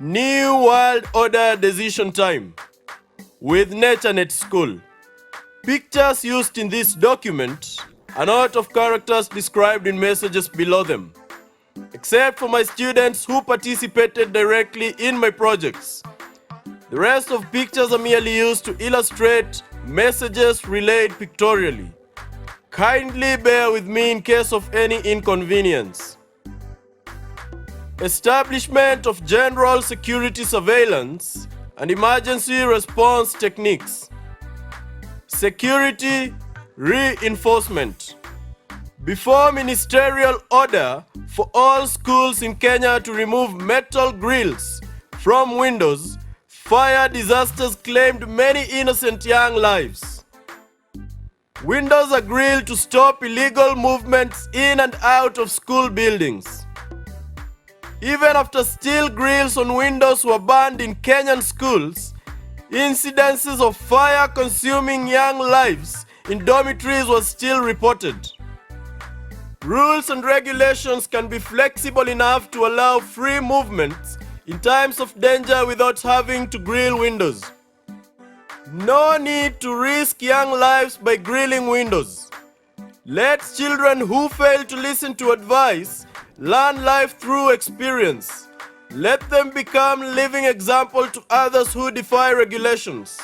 New World Order Decision Time with NATURENETSCHOOL. Pictures used in this document are not of characters described in messages below them, except for my students who participated directly in my projects. The rest of pictures are merely used to illustrate messages relayed pictorially. Kindly bear with me in case of any inconvenience. Establishment of general security surveillance and emergency response techniques. Security reinforcement. Before ministerial order for all schools in Kenya to remove metal grills from windows, fire disasters claimed many innocent young lives. Windows are grilled to stop illegal movements in and out of school buildings. Even after steel grills on windows were banned in Kenyan schools, incidences of fire consuming young lives in dormitories were still reported. Rules and regulations can be flexible enough to allow free movements in times of danger without having to grill windows. No need to risk young lives by grilling windows. Let children who fail to listen to advice learn life through experience. Let them become living example to others who defy regulations.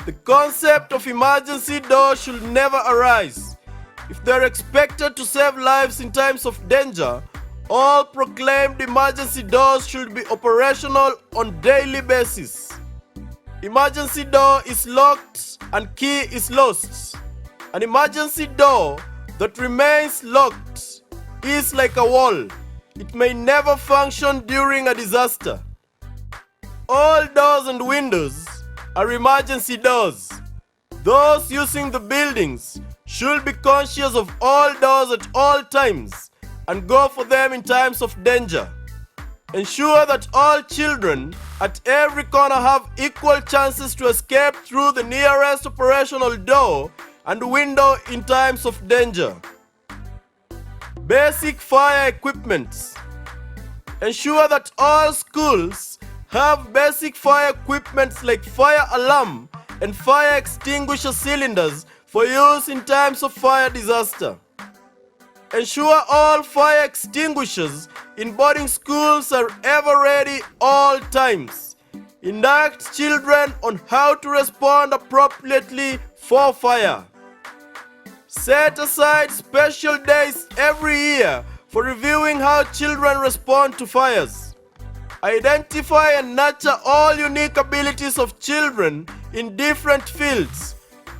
The concept of emergency doors should never arise. If they are expected to save lives in times of danger, all proclaimed emergency doors should be operational on daily basis. Emergency door is locked and key is lost. An emergency door that remains locked is like a wall. It may never function during a disaster. All doors and windows are emergency doors. Those using the buildings should be conscious of all doors at all times and go for them in times of danger. Ensure that all children at every corner have equal chances to escape through the nearest operational door and window in times of danger. Basic fire equipment. Ensure that all schools have basic fire equipment like fire alarm and fire extinguisher cylinders for use in times of fire disaster. Ensure all fire extinguishers in boarding schools are ever ready all times. Induct children on how to respond appropriately for fire. Set aside special days every year for reviewing how children respond to fires. Identify and nurture all unique abilities of children in different fields.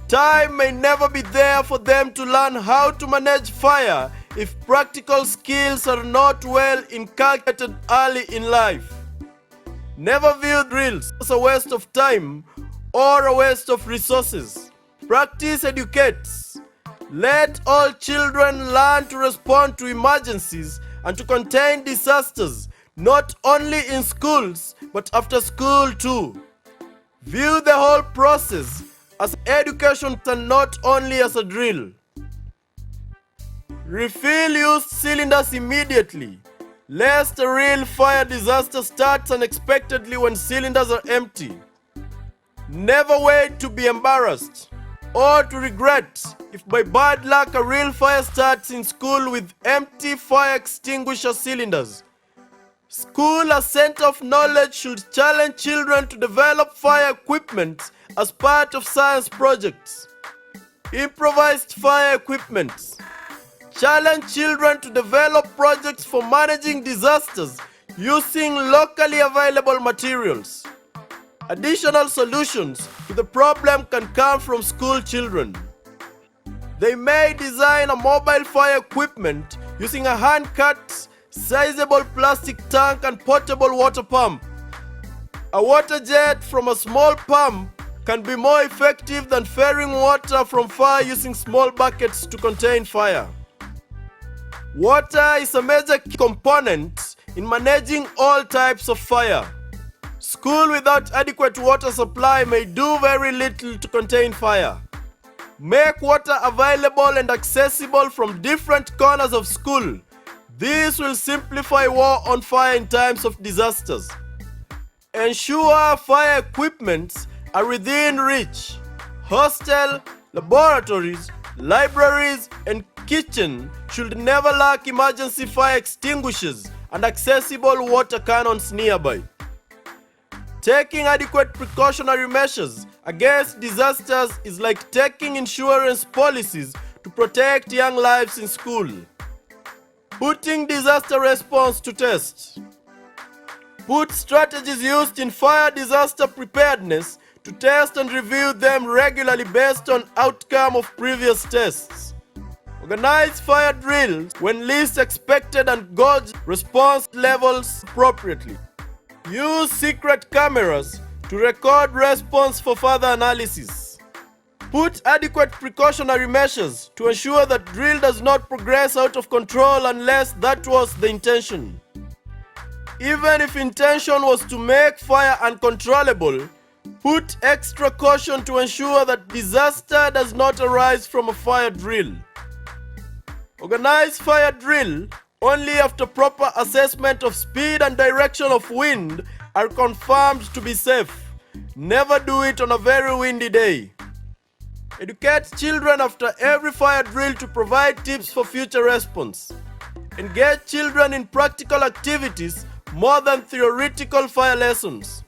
Time may never be there for them to learn how to manage fire if practical skills are not well inculcated early in life. Never view drills as a waste of time or a waste of resources. Practice educates. Let all children learn to respond to emergencies and to contain disasters, not only in schools, but after school too. View the whole process as education and not only as a drill. Refill used cylinders immediately, lest a real fire disaster starts unexpectedly when cylinders are empty. Never wait to be embarrassed or to regret if by bad luck a real fire starts in school with empty fire extinguisher cylinders. School as center of knowledge should challenge children to develop fire equipment as part of science projects. Improvised fire equipment. Challenge children to develop projects for managing disasters using locally available materials. Additional solutions to the problem can come from school children. They may design a mobile fire equipment using a hand-cut, sizable plastic tank and portable water pump. A water jet from a small pump can be more effective than ferrying water from fire using small buckets to contain fire. Water is a major component in managing all types of fire. School without adequate water supply may do very little to contain fire. Make water available and accessible from different corners of school. This will simplify war on fire in times of disasters. Ensure fire equipments are within reach. Hostel, laboratories, libraries, and kitchen should never lack emergency fire extinguishers and accessible water cannons nearby. Taking adequate precautionary measures against disasters is like taking insurance policies to protect young lives in school. Putting disaster response to test. Put strategies used in fire disaster preparedness to test and review them regularly based on outcome of previous tests. Organize fire drills when least expected and gauge response levels appropriately. Use secret cameras to record response for further analysis. Put adequate precautionary measures to ensure that drill does not progress out of control unless that was the intention. Even if intention was to make fire uncontrollable, put extra caution to ensure that disaster does not arise from a fire drill. Organize fire drill only after proper assessment of speed and direction of wind are confirmed to be safe. Never do it on a very windy day. Educate children after every fire drill to provide tips for future response. Engage children in practical activities more than theoretical fire lessons.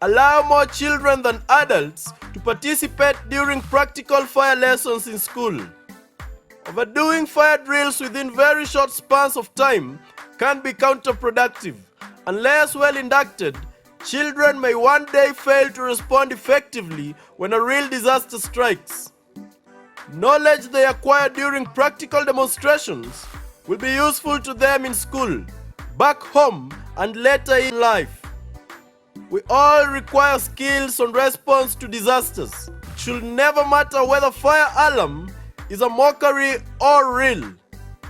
Allow more children than adults to participate during practical fire lessons in school. Overdoing fire drills within very short spans of time can be counterproductive. Unless well inducted, children may one day fail to respond effectively when a real disaster strikes. Knowledge they acquire during practical demonstrations will be useful to them in school, back home, and later in life. We all require skills on response to disasters. It should never matter whether fire alarm is a mockery or real.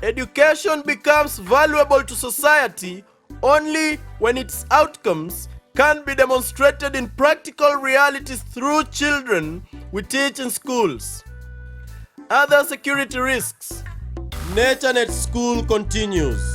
Education becomes valuable to society only when its outcomes can be demonstrated in practical realities through children we teach in schools. Other security risks. NATURENETSCHOOL continues.